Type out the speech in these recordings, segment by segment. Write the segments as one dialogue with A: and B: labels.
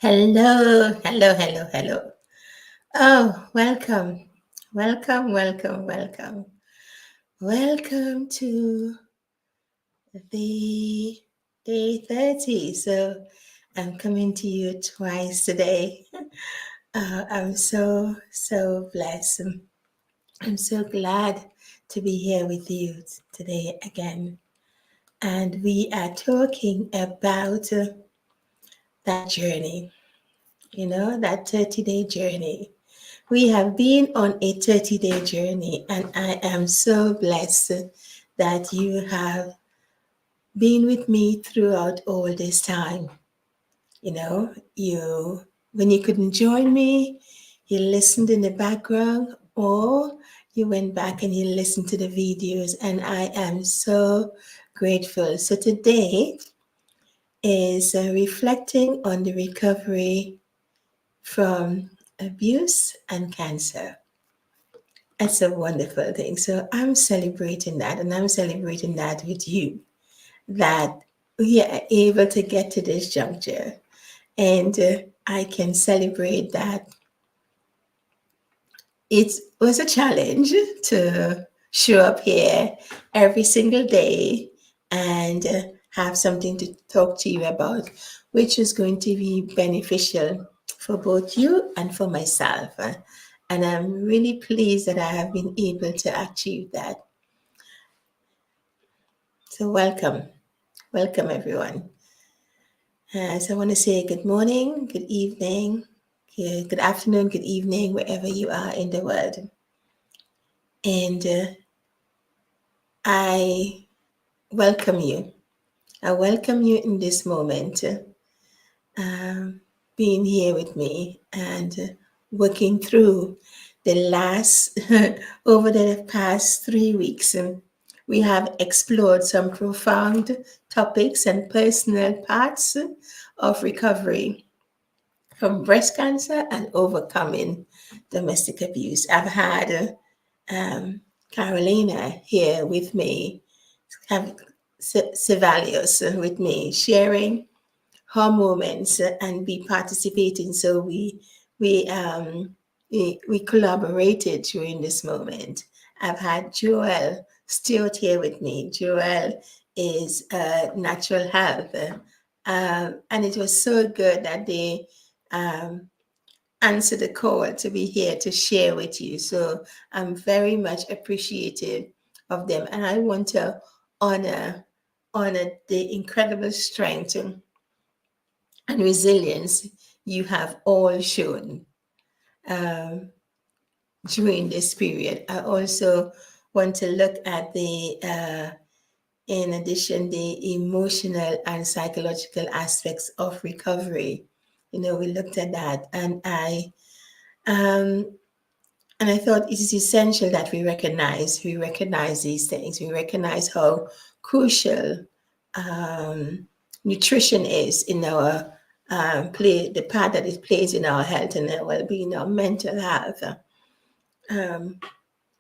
A: Hello, hello, hello, hello. Oh, welcome, welcome, welcome, welcome. Welcome to the day 30. So I'm coming to you twice today. I'm so blessed. I'm so glad to be here with you today again. And we are talking about that journey, that 30-day journey. We have been on a 30-day journey, and I am so blessed that you have been with me throughout all this time. You when you couldn't join me, you listened in the background, or you went back and you listened to the videos, and I am so grateful. So today is reflecting on the recovery from abuse and cancer. It's a wonderful thing. So I'm celebrating that, and I'm celebrating that with you, that we are able to get to this juncture. And I can celebrate that it was a challenge to show up here every single day and have something to talk to you about, which is going to be beneficial for both you and for myself. And I'm really pleased that I have been able to achieve that. So, welcome everyone. So, I want to say good morning, good evening, good afternoon, good evening, wherever you are in the world. And I welcome you. I welcome you in this moment, um, being here with me and working through the last, over the past 3 weeks. We have explored some profound topics and personal parts of recovery from breast cancer and overcoming domestic abuse. I've had Carolina here with me, have Sevalius with me, sharing her moments and be participating. So we collaborated during this moment. I've had Joel Stewart here with me. Joel is natural health, and it was so good that they um, answered the call to be here to share with you. So I'm very much appreciative of them, and I want to honor honor the incredible strength and resilience you have all shown um, during this period. I also want to look at in addition, the emotional and psychological aspects of recovery. We looked at that, um, and I thought it is essential that we recognize these things. We recognize how crucial um, nutrition is in our the part that it plays in our health and our well-being, our mental health, um,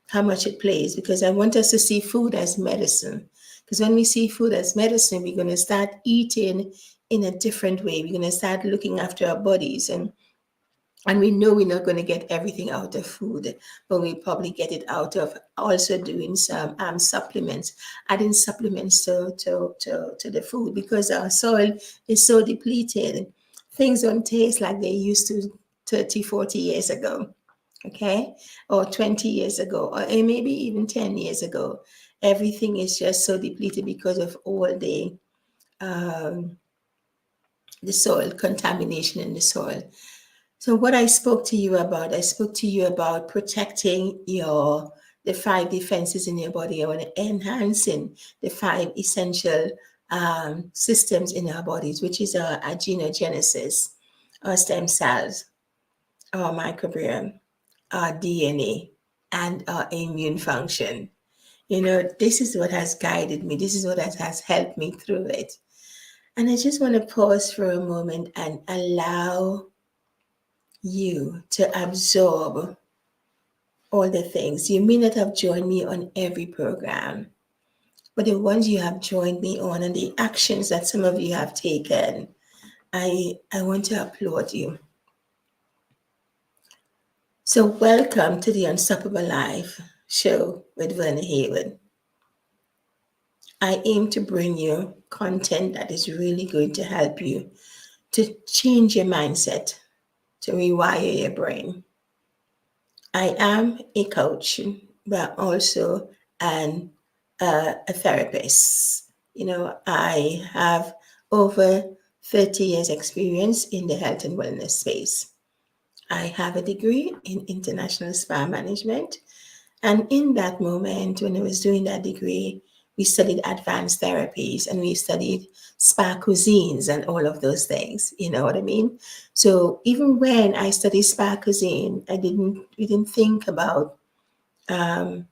A: how much it plays. Because I want us to see food as medicine. Because when we see food as medicine, we're going to start eating in a different way. We're going to start looking after our bodies, and we know we're not going to get everything out of food, but we probably get it out of also doing some supplements, adding supplements to the food, because our soil is so depleted. Things don't taste like they used to 30, 40 years ago, okay? Or 20 years ago, or maybe even 10 years ago. Everything is just so depleted because of all um, the soil contamination in the soil. So what I spoke to you about protecting the five defenses in your body, and enhancing the five essential systems in our bodies, which is our angiogenesis, our stem cells, our microbiome, our DNA, and our immune function. This is what has guided me. This is what has helped me through it. And I just want to pause for a moment and allow you to absorb all the things. You may not have joined me on every program, but the ones you have joined me on and the actions that some of you have taken, I want to applaud you. So welcome to the Unstoppable Life show with Verna Hayward. I aim to bring you content that is really going to help you to change your mindset, to rewire your brain. I am a coach, but also an a therapist. I have over 30 years experience in the health and wellness space. I have a degree in international spa management. And in that moment, when I was doing that degree, we studied advanced therapies and we studied spa cuisines and all of those things. You know what I mean? So even when I studied spa cuisine, we didn't think about um,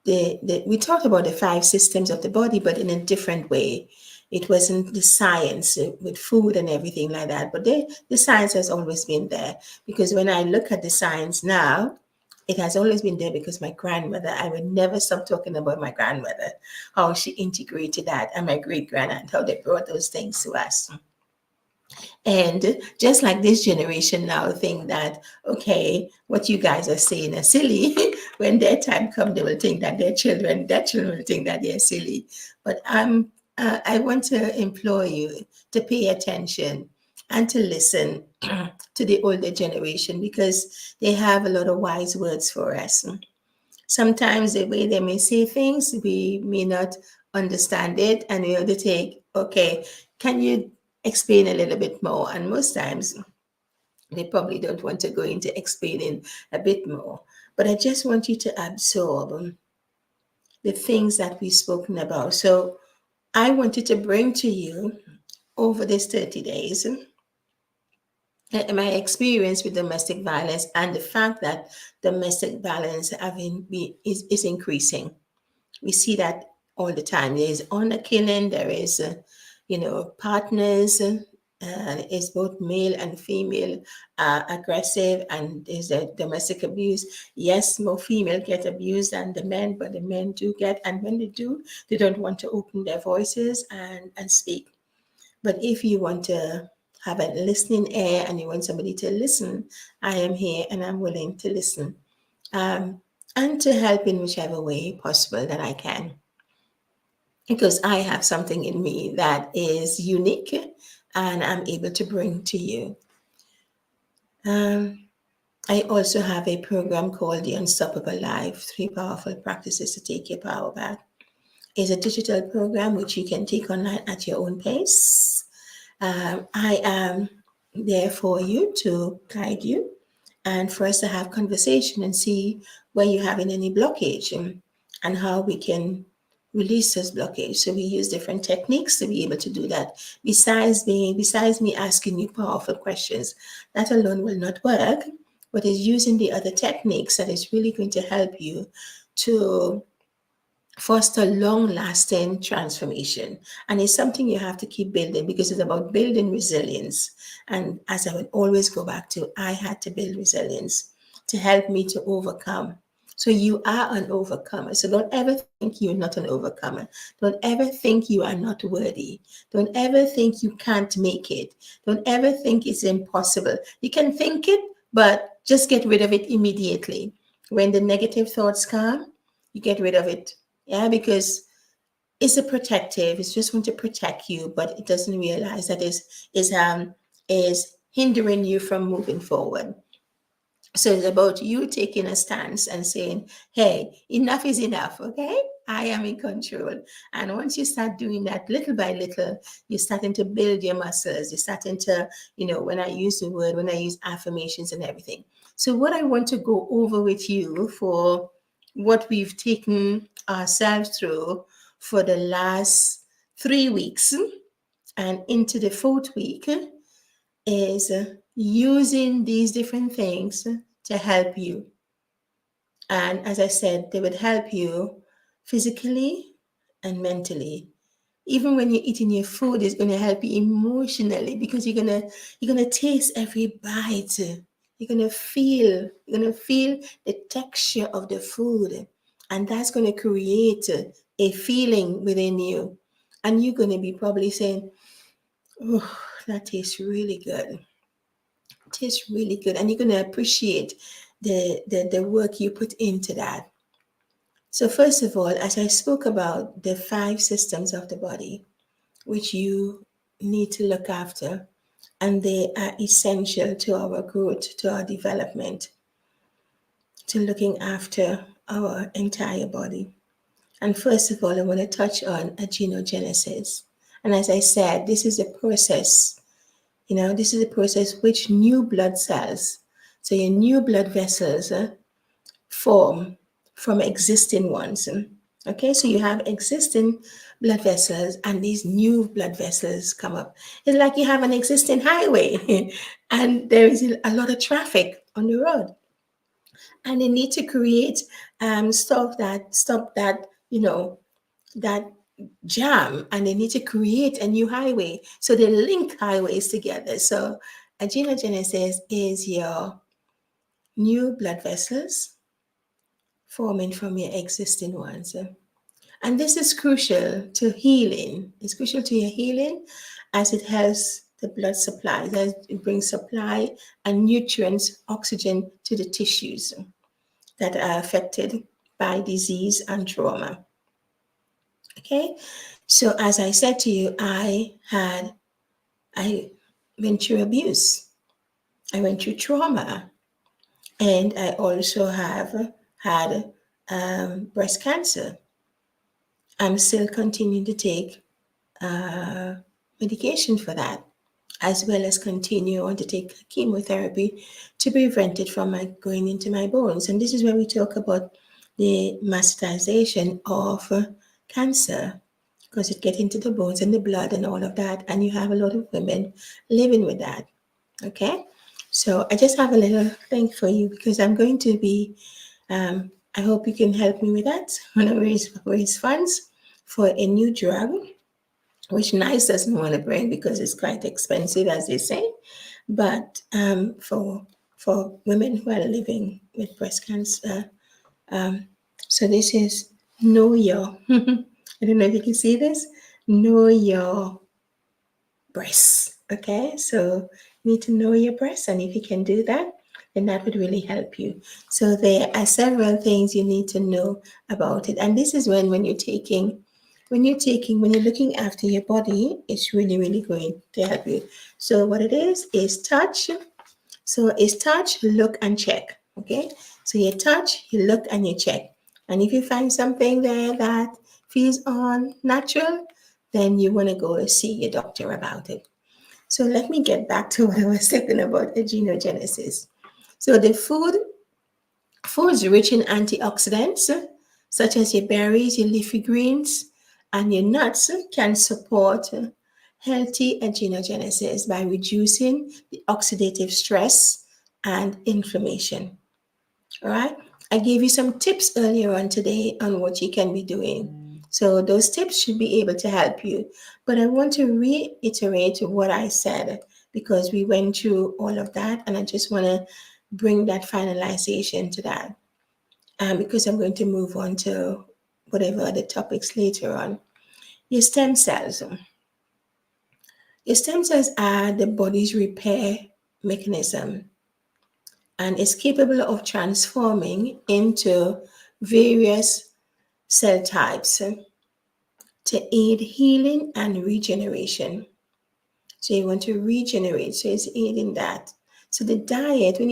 A: we talked about the five systems of the body, but in a different way. It wasn't the science with food and everything like that, but the science has always been there. Because when I look at the science now, it has always been there because my grandmother, I would never stop talking about my grandmother, how she integrated that, and my great grandaunt, how they brought those things to us. And just like this generation now think that, okay, what you guys are saying is silly. When their time comes, they will think that their children will think that they're silly. But I want to implore you to pay attention and to listen to the older generation because they have a lot of wise words for us. Sometimes the way they may say things, we may not understand it, and we have to take, okay, can you explain a little bit more? And most times they probably don't want to go into explaining a bit more. But I just want you to absorb the things that we've spoken about. So I wanted to bring to you over these 30 days my experience with domestic violence and the fact that domestic violence is increasing. We see that all the time. There is honor killing. There is, partners. Is both male and female aggressive, and there's a domestic abuse. Yes, more female get abused than the men, but the men do get, and when they do, they don't want to open their voices and speak. But if you want to have a listening ear and you want somebody to listen, I am here and I'm willing to listen and to help in whichever way possible that I can. Because I have something in me that is unique and I'm able to bring to you. Um, I also have a program called The Unstoppable Life, 3 Powerful Practices to Take Your Power Back. It's a digital program which you can take online at your own pace. I am there for you to guide you and for us to have conversation and see where you're having any blockage and how we can release those blockage. So we use different techniques to be able to do that. Besides me asking you powerful questions, that alone will not work, but it's using the other techniques that is really going to help you to foster long-lasting transformation. And it's something you have to keep building because it's about building resilience. And as I would always go back to, I had to build resilience to help me to overcome. So you are an overcomer. So don't ever think you're not an overcomer. Don't ever think you are not worthy. Don't ever think you can't make it. Don't ever think it's impossible. You can think it, but just get rid of it immediately. When the negative thoughts come, you get rid of it. Yeah, because it's a protective. It's just want to protect you, but it doesn't realize that is hindering you from moving forward. So it's about you taking a stance and saying, hey, enough is enough, okay? I am in control. And once you start doing that little by little, you're starting to build your muscles. You're starting to, when I use the word, when I use affirmations and everything. So what I want to go over with you for what we've taken ourselves through for the last 3 weeks and into the fourth week is using these different things to help you. And as I said, they would help you physically and mentally. Even when you're eating your food, it's going to help you emotionally because you're gonna taste every bite. You're gonna feel the texture of the food, and that's going to create a feeling within you. And you're going to be probably saying, oh, that tastes really good. It tastes really good. And you're going to appreciate the work you put into that. So, first of all, as I spoke about the 5 systems of the body, which you need to look after, and they are essential to our growth, to our development, to looking after our entire body. And first of all, I want to touch on angiogenesis. And as I said, this is a process, this is a process which new blood cells, so your new blood vessels form from existing ones. Okay, so you have existing blood vessels and these new blood vessels come up. It's like you have an existing highway and there is a lot of traffic on the road. And they need to create stop that, that jam, and they need to create a new highway. So they link highways together. So angiogenesis is your new blood vessels forming from your existing ones. And this is crucial to healing. It's crucial to your healing as it helps the blood supply. It brings supply and nutrients, oxygen to the tissues that are affected by disease and trauma. Okay, so as I said to you, I went through abuse, I went through trauma, and I also have had breast cancer. I'm still continuing to take medication for that, as well as continue on to take chemotherapy to prevent it from going into my bones. And this is where we talk about the metastasization of cancer, because it gets into the bones and the blood and all of that. And you have a lot of women living with that. Okay. So I just have a little thing for you, because I'm going to be, I hope you can help me with that. I want to raise funds for a new drug, which NICE doesn't want to bring because it's quite expensive, as they say. But for women who are living with breast cancer, so this is Know Your, I don't know if you can see this, Know Your Breasts. Okay, so you need to know your breasts, and if you can do that, then that would really help you. So there are several things you need to know about it. And this is when you're looking after your body, it's really, really going to help you. So what it is touch. So it's touch, look, and check. Okay. So you touch, you look, and you check. And if you find something there that feels unnatural, then you want to go see your doctor about it. So let me get back to what I was talking about, angiogenesis. So the foods rich in antioxidants, such as your berries, your leafy greens, and your nuts, can support healthy angiogenesis by reducing the oxidative stress and inflammation. All right. I gave you some tips earlier on today on what you can be doing. So those tips should be able to help you. But I want to reiterate what I said, because we went through all of that, and I just want to bring that finalization to that. Because I'm going to move on to whatever other topics later on. Your stem cells. Your stem cells are the body's repair mechanism, and is capable of transforming into various cell types to aid healing and regeneration. So you want to regenerate, so it's aiding that. So the diet, when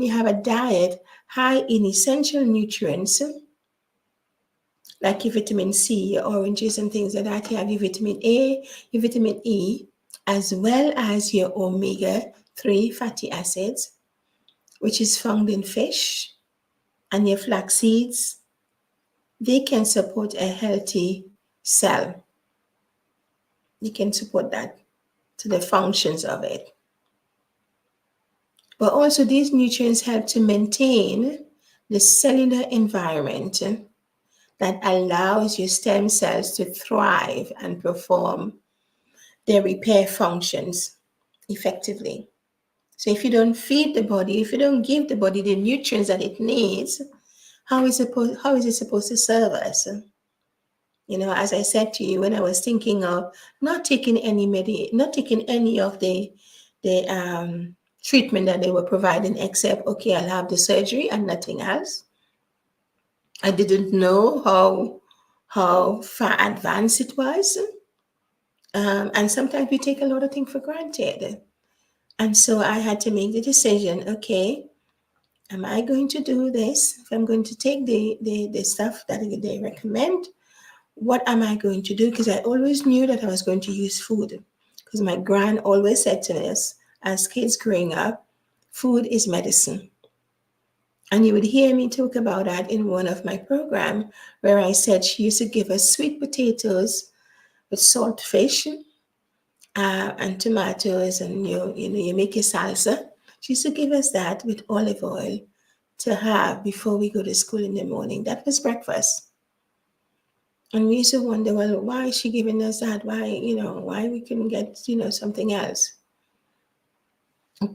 A: you have a diet high in essential nutrients, like your vitamin C, your oranges and things like that, you have your vitamin A, your vitamin E, as well as your omega-3 fatty acids, which is found in fish, and your flax seeds. They can support a healthy cell. You can support that to the functions of it. But also these nutrients help to maintain the cellular environment that allows your stem cells to thrive and perform their repair functions effectively. So if you don't feed the body, if you don't give the body the nutrients that it needs, how is it supposed to serve us? As I said to you, when I was thinking of not taking not taking any of the treatment that they were providing, except, okay, I'll have the surgery and nothing else. I didn't know how far advanced it was. And sometimes we take a lot of things for granted. And so I had to make the decision, okay, am I going to do this? If I'm going to take the stuff that they recommend, what am I going to do? Because I always knew that I was going to use food. Because my grand always said to us, as kids growing up, food is medicine. And you would hear me talk about that in one of my programs, where I said she used to give us sweet potatoes with salt fish and tomatoes, and you make your salsa. She used to give us that with olive oil to have before we go to school in the morning. That was breakfast. And we used to wonder, well, why is she giving us that? Why we couldn't get, something else?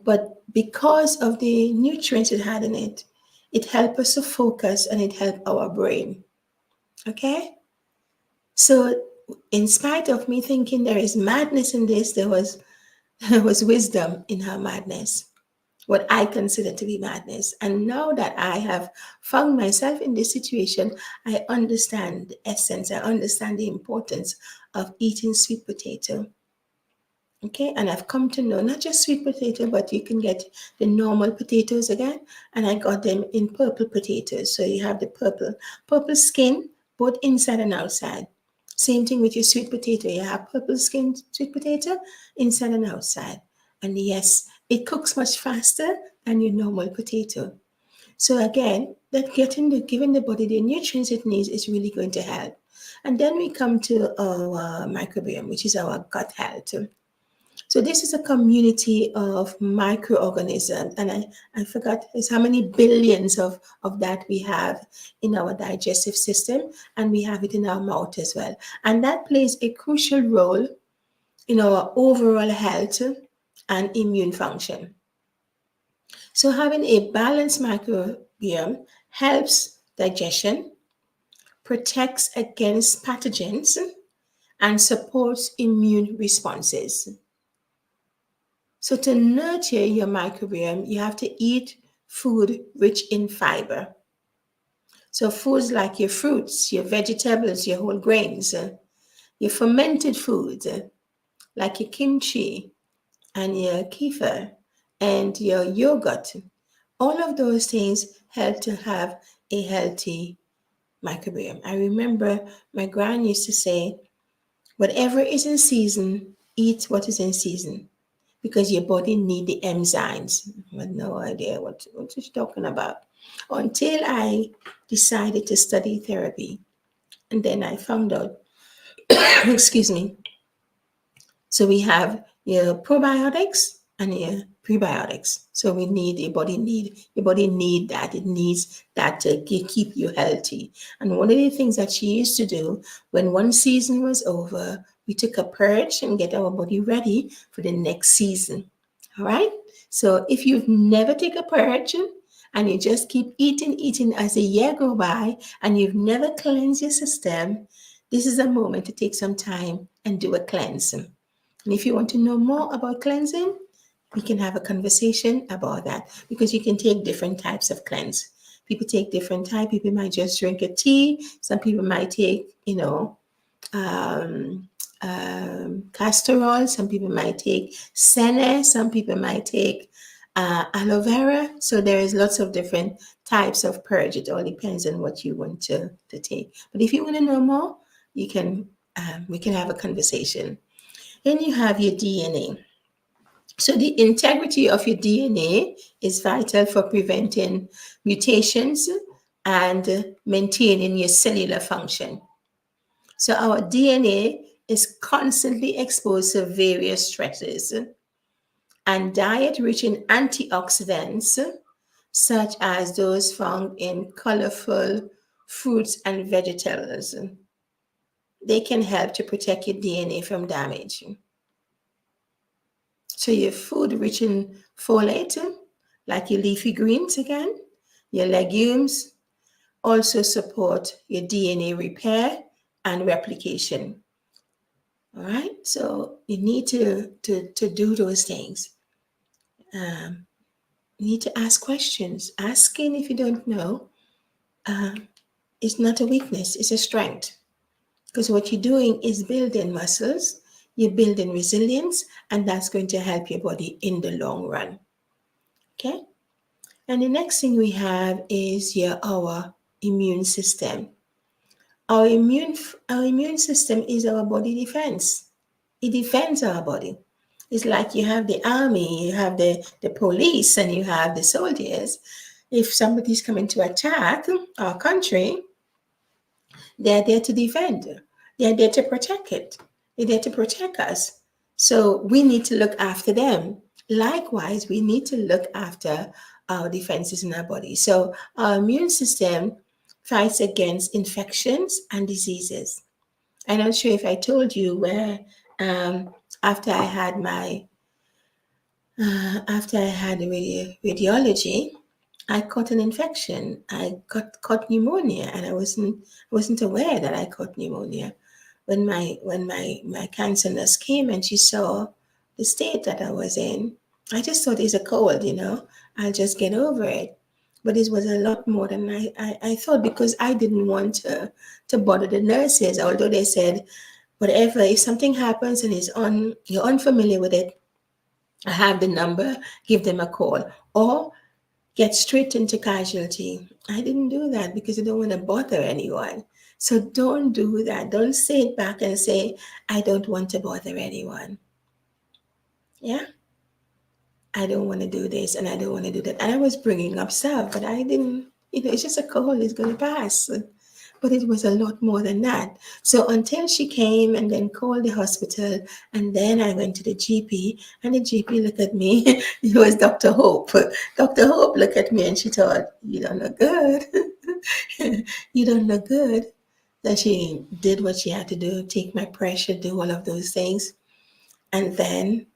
A: But because of the nutrients it had in it, it helped us to focus and it helped our brain. Okay? So in spite of me thinking there is madness in this, there was wisdom in her madness, what I consider to be madness. And now that I have found myself in this situation, I understand the essence, I understand the importance of eating sweet potato. Okay, and I've come to know not just sweet potato, but you can get the normal potatoes again. And I got them in purple potatoes. So you have the purple skin, both inside and outside. Same thing with your sweet potato. You have purple skin sweet potato, inside and outside. And yes, it cooks much faster than your normal potato. So again, that giving the body the nutrients it needs is really going to help. And then we come to our microbiome, which is our gut health. So this is a community of microorganisms, and I forgot it's how many billions of that we have in our digestive system, and we have it in our mouth as well. And that plays a crucial role in our overall health and immune function. So having a balanced microbiome helps digestion, protects against pathogens, and supports immune responses. So to nurture your microbiome, you have to eat food rich in fiber. So foods like your fruits, your vegetables, your whole grains, your fermented foods like your kimchi and your kefir and your yogurt. All of those things help to have a healthy microbiome. I remember my grand used to say, whatever is in season, eat what is in season, because your body need the enzymes. I had no idea what she's talking about until I decided to study therapy. And then I found out, excuse me, so we have your probiotics and your prebiotics. So your body need that. It needs that to keep you healthy. And one of the things that she used to do when one season was over, we took a purge and get our body ready for the next season. All right. So if you've never taken a purge and you just keep eating as the year go by and you've never cleansed your system, this is a moment to take some time and do a cleanse. And if you want to know more about cleansing, we can have a conversation about that, because you can take different types of cleanse. People take different types. People might just drink a tea. Some people might take, um, castor oil. Some people might take senna. Some people might take aloe vera. So there is lots of different types of purge. It all depends on what you want to take. But if you want to know more, we can have a conversation. Then you have your DNA. So the integrity of your DNA is vital for preventing mutations and maintaining your cellular function. So our DNA is constantly exposed to various stresses, and diet rich in antioxidants, such as those found in colorful fruits and vegetables, they can help to protect your DNA from damage. So your food rich in folate, like your leafy greens again, your legumes, also support your DNA repair and replication. All right, so you need to do those things. Um, you need to ask questions. Asking if you don't know is not a weakness; it's a strength. Because what you're doing is building muscles, you're building resilience, and that's going to help your body in the long run. Okay. And the next thing we have is our immune system. Our immune system is our body defense. It defends our body. It's like you have the army, you have the police, and you have the soldiers. If somebody's coming to attack our country, they're there to defend. They're there to protect it. They're there to protect us. So we need to look after them. Likewise, we need to look after our defenses in our body. So our immune system fights against infections and diseases. I'm not sure if I told you where um, after I had my after I had radiology, I caught an infection. I caught pneumonia, and I wasn't aware that I caught pneumonia. When my cancer nurse came and she saw the state that I was in, I just thought it's a cold. I'll just get over it. But it was a lot more than I thought, because I didn't want to bother the nurses, although they said, whatever, if something happens and you're unfamiliar with it, I have the number, give them a call, or get straight into casualty. I didn't do that because I don't want to bother anyone. So don't do that. Don't sit back and say, I don't want to bother anyone. Yeah, I don't want to do this and I don't want to do that. And I was bringing up stuff, but I didn't, it's just a cold, it's going to pass. But it was a lot more than that. So until she came and then called the hospital, and then I went to the GP, and the GP looked at me. It was Dr. Hope. Dr. Hope looked at me and she thought, you don't look good. You don't look good. Then she did what she had to do, take my pressure, do all of those things. And then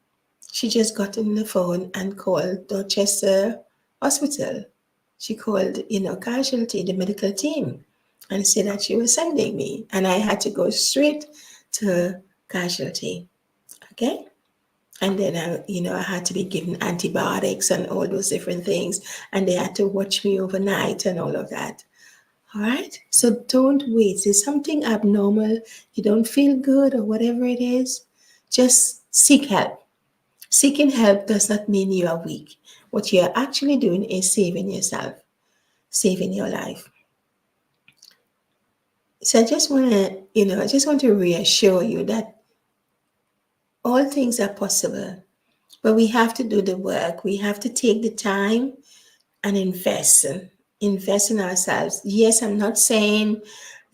A: she just got on the phone and called Dorchester Hospital. She called, casualty, the medical team, and said that she was sending me. And I had to go straight to casualty. Okay. And then I had to be given antibiotics and all those different things. And they had to watch me overnight and all of that. All right. So don't wait. There's something abnormal. You don't feel good or whatever it is. Just seek help. Seeking help does not mean you are weak. What you're actually doing is saving yourself, saving your life. So I just want to reassure you that all things are possible, but we have to do the work. We have to take the time and invest in ourselves. Yes, I'm not saying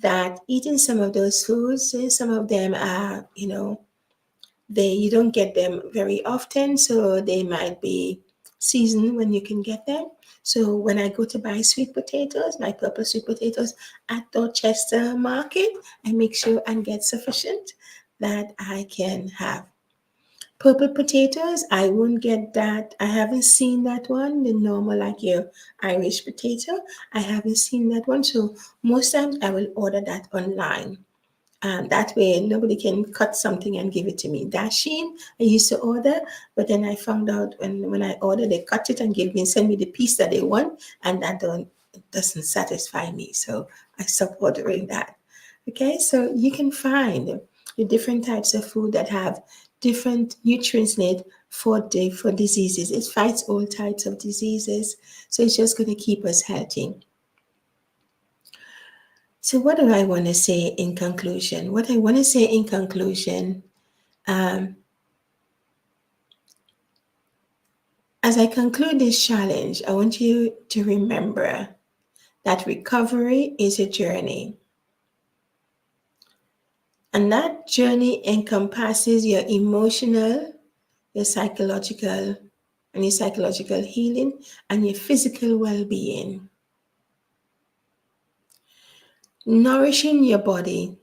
A: that eating some of those foods, some of them are, you don't get them very often, so they might be seasoned when you can get them. So when I go to buy sweet potatoes, my purple sweet potatoes at Dorchester Market, I make sure and get sufficient that I can have. Purple potatoes, I won't get that. I haven't seen that one, the normal like your Irish potato. I haven't seen that one. So most times I will order that online. That way, nobody can cut something and give it to me. Dasheen, I used to order, but then I found out when I ordered, they cut it and send me the piece that they want, and that doesn't satisfy me. So I stopped ordering that. Okay, so you can find the different types of food that have different nutrients in it for diseases. It fights all types of diseases, so it's just going to keep us healthy. So, what do I want to say in conclusion? What I want to say in conclusion, um, as I conclude this challenge, I want you to remember that recovery is a journey. And that journey encompasses your emotional, your psychological, and your psychological healing, and your physical well being. Nourishing your body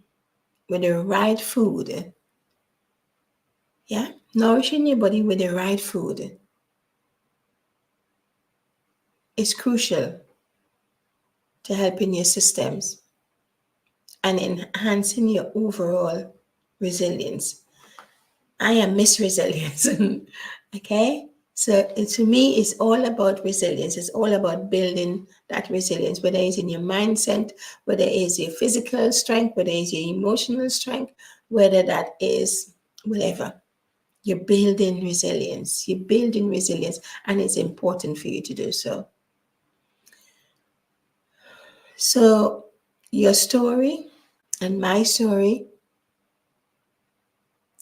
A: with the right food. Yeah? Nourishing your body with the right food is crucial to helping your systems. and enhancing your overall resilience. I am Miss Resilience. Okay? So to me, it's all about resilience. It's all about building that resilience, whether it's in your mindset, whether it's your physical strength, whether it's your emotional strength, whether that is whatever. You're building resilience. You're building resilience, and it's important for you to do so. So, your story and my story,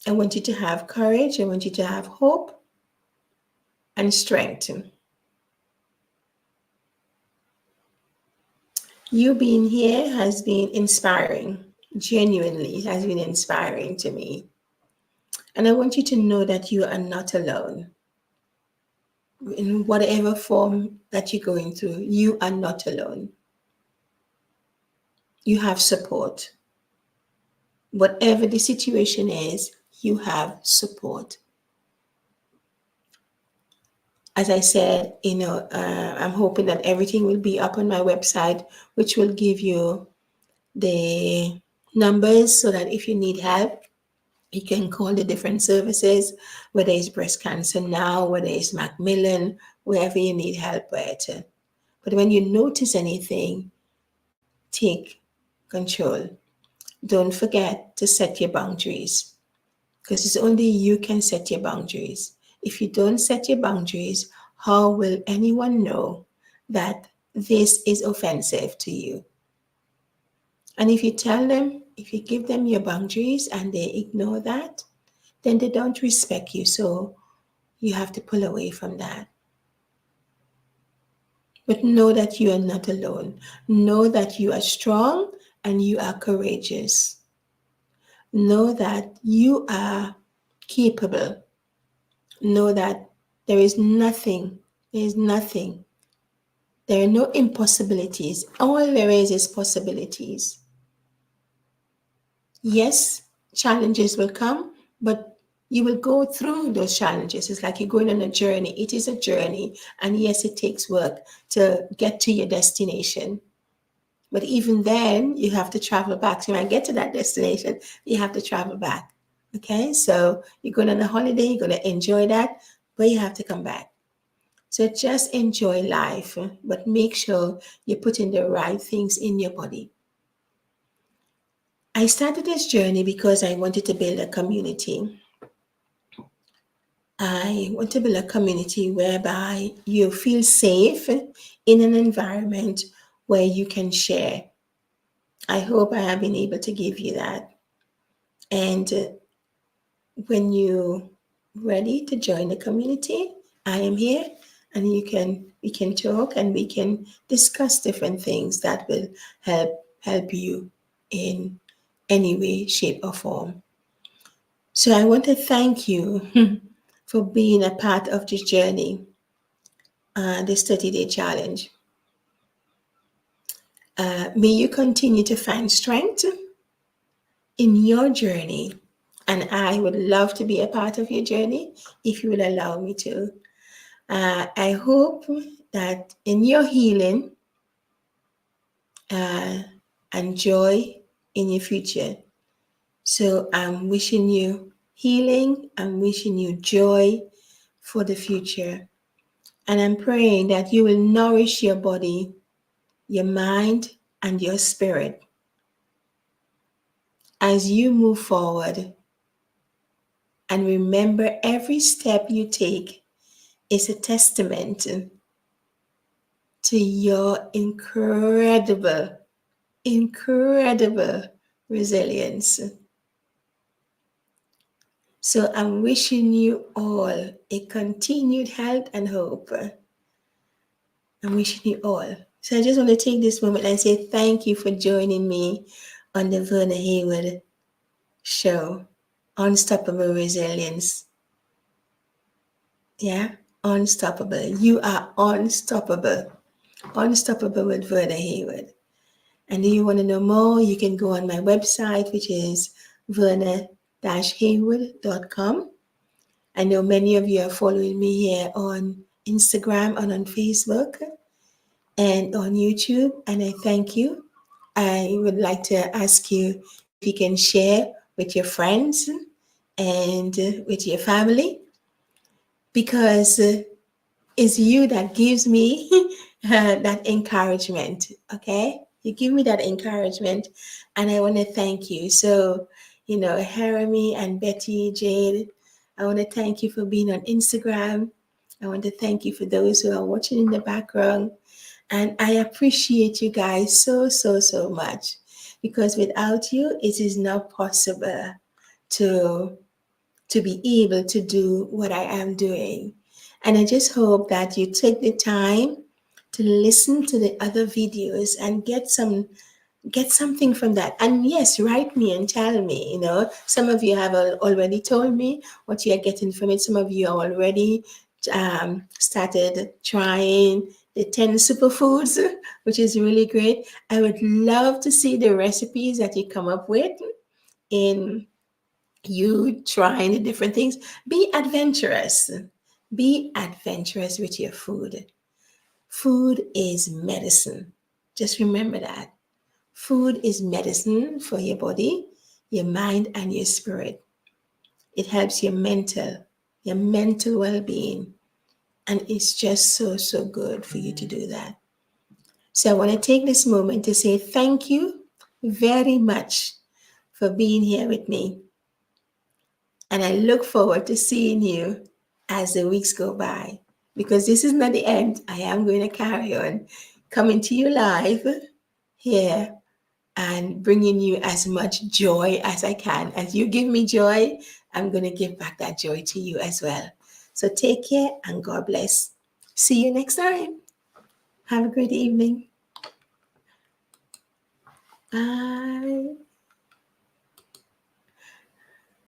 A: I want you to have courage. I want you to have hope and strength. You being here has been inspiring. Genuinely, it has been inspiring to me. And I want you to know that you are not alone. In whatever form that you're going through, you are not alone. You have support. Whatever the situation is, you have support. As I said, I'm hoping that everything will be up on my website, which will give you the numbers so that if you need help, you can call the different services, whether it's breast cancer now, whether it's Macmillan, wherever you need help with. But when you notice anything, take control. Don't forget to set your boundaries, because it's only you can set your boundaries. If you don't set your boundaries, how will anyone know that this is offensive to you? And if you tell them, if you give them your boundaries and they ignore that, then they don't respect you. So you have to pull away from that. But know that you are not alone. Know that you are strong and you are courageous. Know that you are capable. Know that there is nothing, there are no impossibilities. All there is possibilities. Yes, challenges will come, but you will go through those challenges. It's like you're going on a journey. It is a journey. And yes, it takes work to get to your destination. But even then, you have to travel back. So when I get to that destination, you have to travel back. Okay, so you're going on a holiday, you're going to enjoy that, but you have to come back. So just enjoy life, but make sure you're putting the right things in your body. I started this journey because I wanted to build a community. I want to build a community whereby you feel safe in an environment where you can share. I hope I have been able to give you that. And when you're ready to join the community, I am here, and we can talk and we can discuss different things that will help you in any way, shape, or form. So I want to thank you for being a part of this journey, this 30-day challenge. May you continue to find strength in your journey. And I would love to be a part of your journey if you would allow me to. I hope that in your healing and joy in your future. So I'm wishing you healing. I'm wishing you joy for the future. And I'm praying that you will nourish your body, your mind, and your spirit as you move forward. And remember, every step you take is a testament to your incredible resilience. So I'm wishing you all a continued health and hope. I'm wishing you all. So I just want to take this moment and say thank you for joining me on the Verna Hayward show, Unstoppable Resilience. Yeah, unstoppable. You are unstoppable. Unstoppable with Verna Hayward. And if you want to know more, you can go on my website, which is verna-hayward.com. I know many of you are following me here on Instagram and on Facebook and on YouTube, and I thank you. I would like to ask you if you can share with your friends and with your family, because it's you that gives me that encouragement. Okay, you give me that encouragement, and I want to thank you. So, Haremy and Betty, Jade, I want to thank you for being on Instagram. I want to thank you for those who are watching in the background. And I appreciate you guys so, so, so much, because without you, it is not possible to be able to do what I am doing. And I just hope that you take the time to listen to the other videos and get something from that. And yes, write me and tell me. Some of you have already told me what you are getting from it. Some of you are already started trying the 10 superfoods, which is really great. I would love to see the recipes that you come up with in you trying the different things. Be adventurous. Be adventurous with your food. Food is medicine. Just remember that. Food is medicine for your body, your mind, and your spirit. It helps your mental well-being. And it's just so, so good for you to do that. So I want to take this moment to say thank you very much for being here with me. And I look forward to seeing you as the weeks go by, because this is not the end. I am going to carry on coming to you live here and bringing you as much joy as I can. As you give me joy, I'm going to give back that joy to you as well. So take care and God bless. See you next time. Have a great evening. Bye.